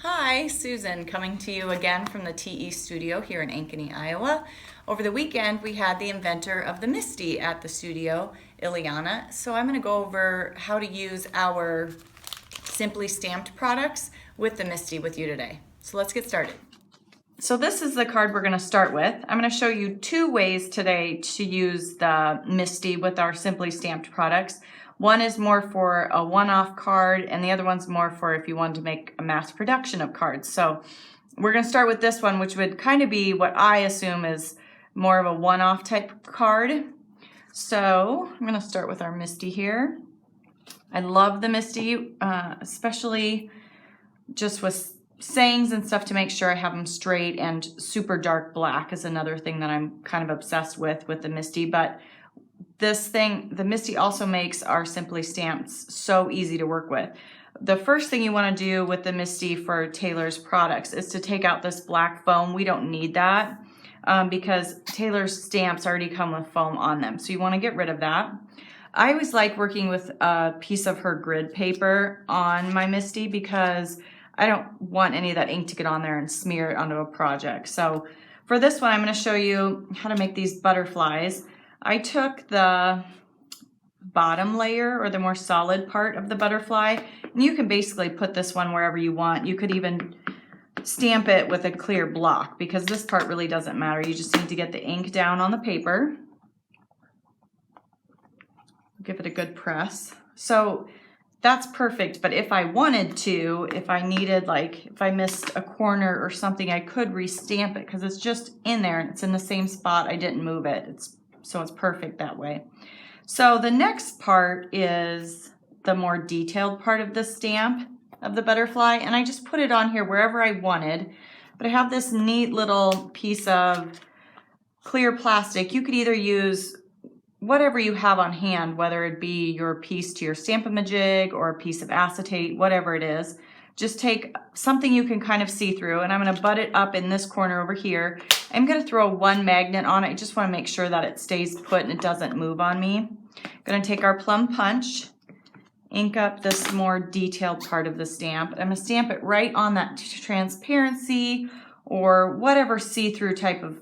Hi, Susan, coming to you again from the TE studio here in Ankeny, Iowa. Over the weekend, we had the inventor of the MISTI at the studio, Ileana. So I'm going to go over how to use our Simply Stamped products with the MISTI with you today. So let's get started. So this is the card we're going to start with. I'm going to show you two ways today to use the MISTI with our Simply Stamped products. One is more for a one-off card, and the other one's more for if you wanted to make a mass production of cards. So we're going to start with this one, which would kind of be what I assume is more of a one-off type card. So I'm going to start with our MISTI here. I love the MISTI, especially just with sayings and stuff to make sure I have them straight, and super dark black is another thing that I'm kind of obsessed with the MISTI. But this thing, the MISTI also makes our Simply Stamps so easy to work with. The first thing you want to do with the MISTI for Taylor's products is to take out this black foam. We don't need that because Taylor's stamps already come with foam on them. So you want to get rid of that. I always like working with a piece of her grid paper on my MISTI because I don't want any of that ink to get on there and smear it onto a project. So for this one, I'm going to show you how to make these butterflies. I took the bottom layer, or the more solid part of the butterfly, and you can basically put this one wherever you want. You could even stamp it with a clear block because this part really doesn't matter. You just need to get the ink down on the paper. Give it a good press. So that's perfect, but if I wanted to, if I needed, like if I missed a corner or something, I could restamp it because it's just in there and it's in the same spot. I didn't move it. So it's perfect that way. So the next part is the more detailed part of the stamp of the butterfly, and I just put it on here wherever I wanted. But I have this neat little piece of clear plastic. You could either use whatever you have on hand, whether it be your piece to your Stamp-A-Majig or a piece of acetate, whatever it is. Just take something you can kind of see through, and I'm going to butt it up in this corner over here. I'm going to throw one magnet on it. I just want to make sure that it stays put and it doesn't move on me. I'm going to take our plum punch, ink up this more detailed part of the stamp. I'm going to stamp it right on that transparency or whatever see-through type of,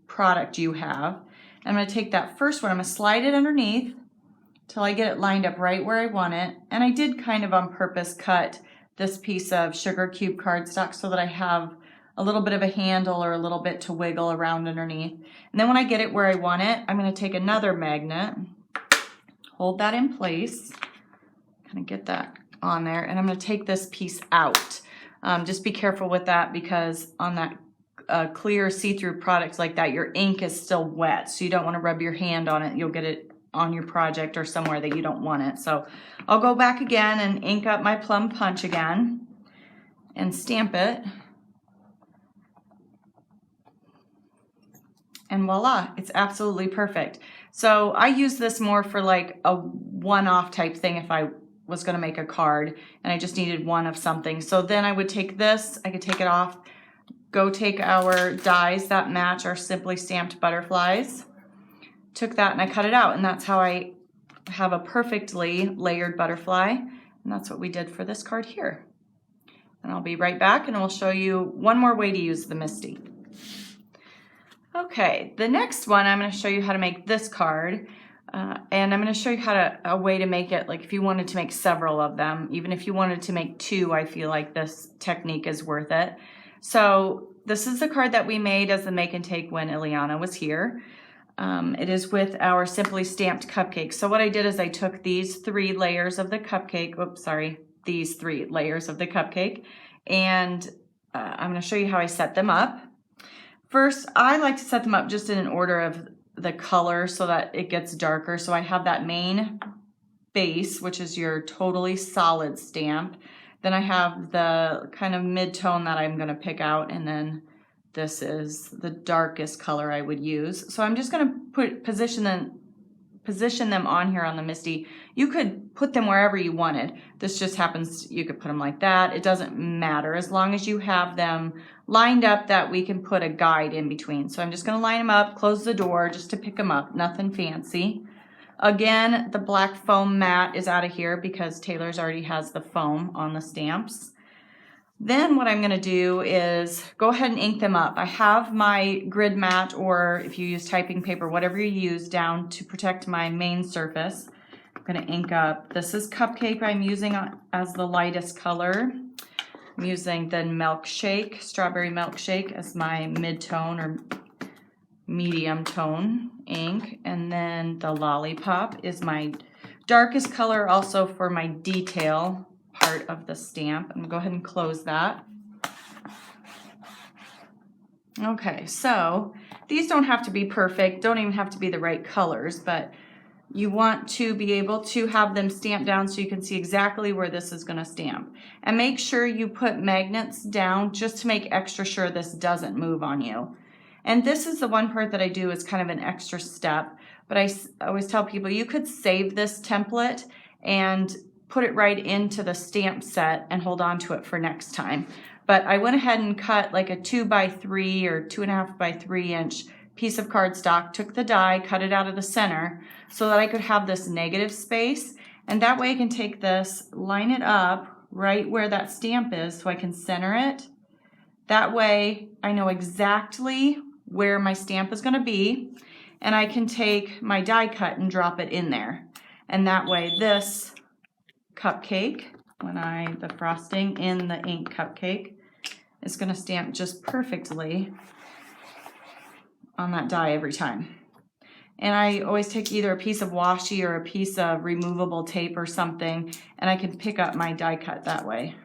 product you have. I'm going to take that first one, I'm going to slide it underneath till I get it lined up right where I want it. And I did kind of on purpose cut this piece of sugar cube cardstock so that I have a little bit of a handle or a little bit to wiggle around underneath. And then when I get it where I want it, I'm going to take another magnet, hold that in place, kind of get that on there, and I'm going to take this piece out. Just be careful with that because on that clear see-through products like that, your ink is still wet, so you don't want to rub your hand on it. You'll get it on your project or somewhere that you don't want it. So I'll go back again and ink up my plum punch again and stamp it. And voila, it's absolutely perfect. So I use this more for like a one-off type thing if I was going to make a card and I just needed one of something. So then I would take this, I could take it off, go take our dies that match our Simply Stamped butterflies, took that and I cut it out, and that's how I have a perfectly layered butterfly, and that's what we did for this card here. And I'll be right back and we'll show you one more way to use the MISTI. Okay, the next one I'm going to show you how to make this card, and I'm going to show you a way to make it, like if you wanted to make several of them, even if you wanted to make two, I feel like this technique is worth it. So this is the card that we made as the make and take when Ileana was here. It is with our Simply Stamped cupcake. So what I did is I took these three layers of the cupcake, these three layers of the cupcake, and I'm going to show you how I set them up. First, I like to set them up just in an order of the color so that it gets darker. So I have that main base, which is your totally solid stamp. Then I have the kind of mid-tone that I'm going to pick out, and then this is the darkest color I would use. So I'm just going to position them on here on the MISTI. You could put them wherever you wanted. This just happens, you could put them like that. It doesn't matter as long as you have them lined up that we can put a guide in between. So I'm just going to line them up, close the door just to pick them up, nothing fancy. Again, the black foam mat is out of here because Taylor's already has the foam on the stamps. Then what I'm going to do is go ahead and ink them up. I have my grid mat, or if you use typing paper, whatever you use, down to protect my main surface. I'm going to ink up. This is Cupcake I'm using as the lightest color. I'm using the Milkshake, Strawberry Milkshake, as my mid-tone or medium tone ink. And then the Lollipop is my darkest color, also for my detail part of the stamp. I'm going to go ahead and close that. Okay, so these don't have to be perfect, don't even have to be the right colors, but you want to be able to have them stamped down so you can see exactly where this is going to stamp. And make sure you put magnets down just to make extra sure this doesn't move on you. And this is the one part that I do is kind of an extra step, but I always tell people you could save this template and put it right into the stamp set and hold on to it for next time. But I went ahead and cut like a 2x3 or 2.5 by 3 inch piece of cardstock, took the die, cut it out of the center so that I could have this negative space. And that way I can take this, line it up right where that stamp is so I can center it. That way I know exactly where my stamp is going to be, and I can take my die cut and drop it in there. And that way this cupcake, the frosting in the ink cupcake, is going to stamp just perfectly on that die every time. And I always take either a piece of washi or a piece of removable tape or something, and I can pick up my die cut that way.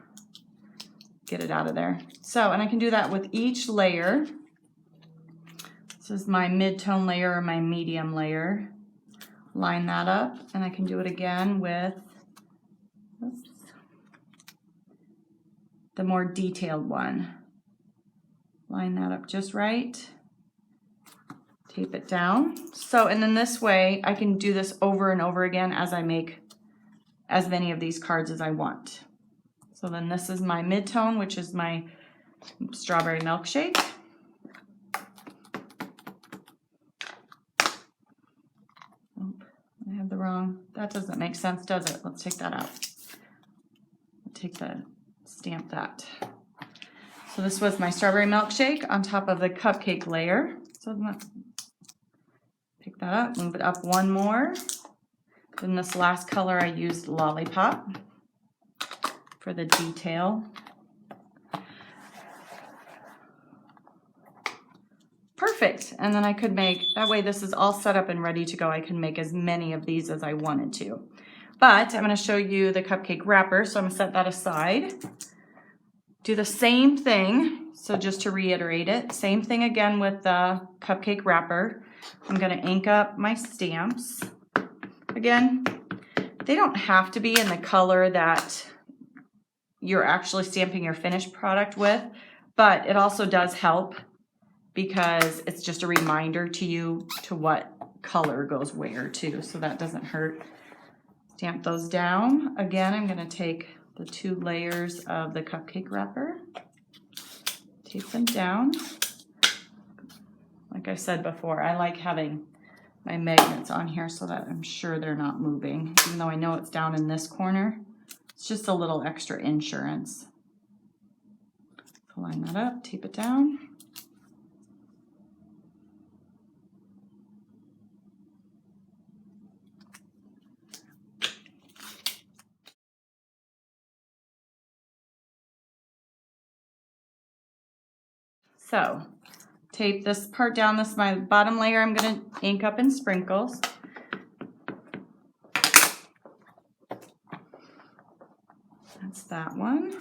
Get it out of there. So, and I can do that with each layer. This is my mid-tone layer or my medium layer. Line that up, and I can do it again with the more detailed one. Line that up just right. Tape it down. So, and then this way I can do this over and over again as I make as many of these cards as I want. So then this is my mid-tone, which is my Strawberry Milkshake. Oh, I have the wrong, that doesn't make sense, does it? Let's take that out. Stamp that. So this was my Strawberry Milkshake on top of the cupcake layer. So let's pick that up, move it up one more. Then this last color I used Lollipop for the detail. Perfect. And then I could make, that way this is all set up and ready to go. I can make as many of these as I wanted to. But I'm going to show you the cupcake wrapper, so I'm going to set that aside. Do the same thing, so just to reiterate it, same thing again with the cupcake wrapper. I'm going to ink up my stamps. Again, they don't have to be in the color that you're actually stamping your finished product with, but it also does help because it's just a reminder to you to what color goes where too, so that doesn't hurt. Stamp those down. Again, I'm going to take the 2 layers of the cupcake wrapper, tape them down. Like I said before, I like having my magnets on here so that I'm sure they're not moving, even though I know it's down in this corner. It's just a little extra insurance. So line that up, tape it down. So, tape this part down. This is my bottom layer. I'm going to ink up in sprinkles. That's that one.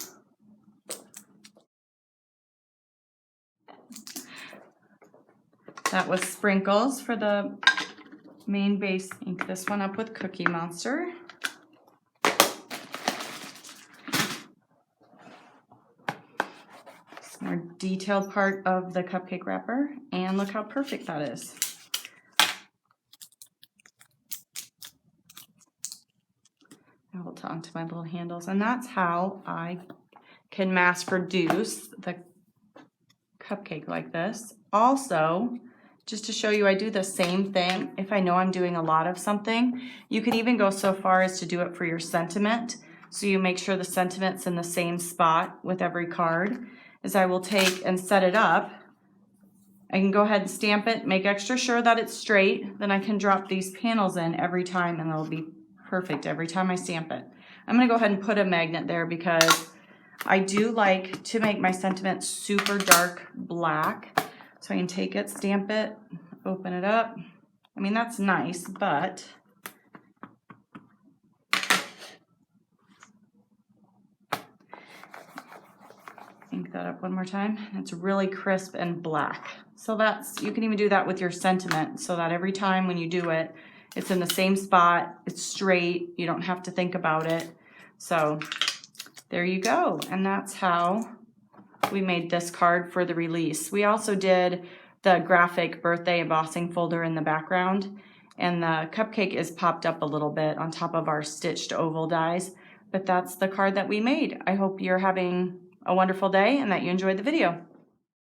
That was sprinkles for the main base. Ink this one up with Cookie Monster. More detailed part of the cupcake wrapper, and look how perfect that is. I hold on to my little handles, and that's how I can mass produce the cupcake like this. Also, just to show you, I do the same thing if I know I'm doing a lot of something. You can even go so far as to do it for your sentiment. so you make sure the sentiment's in the same spot with every card, is I will take and set it up. I can go ahead and stamp it, make extra sure that it's straight, then I can drop these panels in every time and it'll be perfect every time I stamp it. I'm gonna go ahead and put a magnet there because I do like to make my sentiment super dark black. So I can take it, stamp it, open it up. I mean, that's nice, but ink that up one more time. It's really crisp and black. So that's, you can even do that with your sentiment so that every time when you do it, it's in the same spot, it's straight, you don't have to think about it. So there you go. And that's how we made this card for the release. We also did the graphic birthday embossing folder in the background, and the cupcake is popped up a little bit on top of our stitched oval dies, but that's the card that we made. I hope you're having a wonderful day and that you enjoyed the video.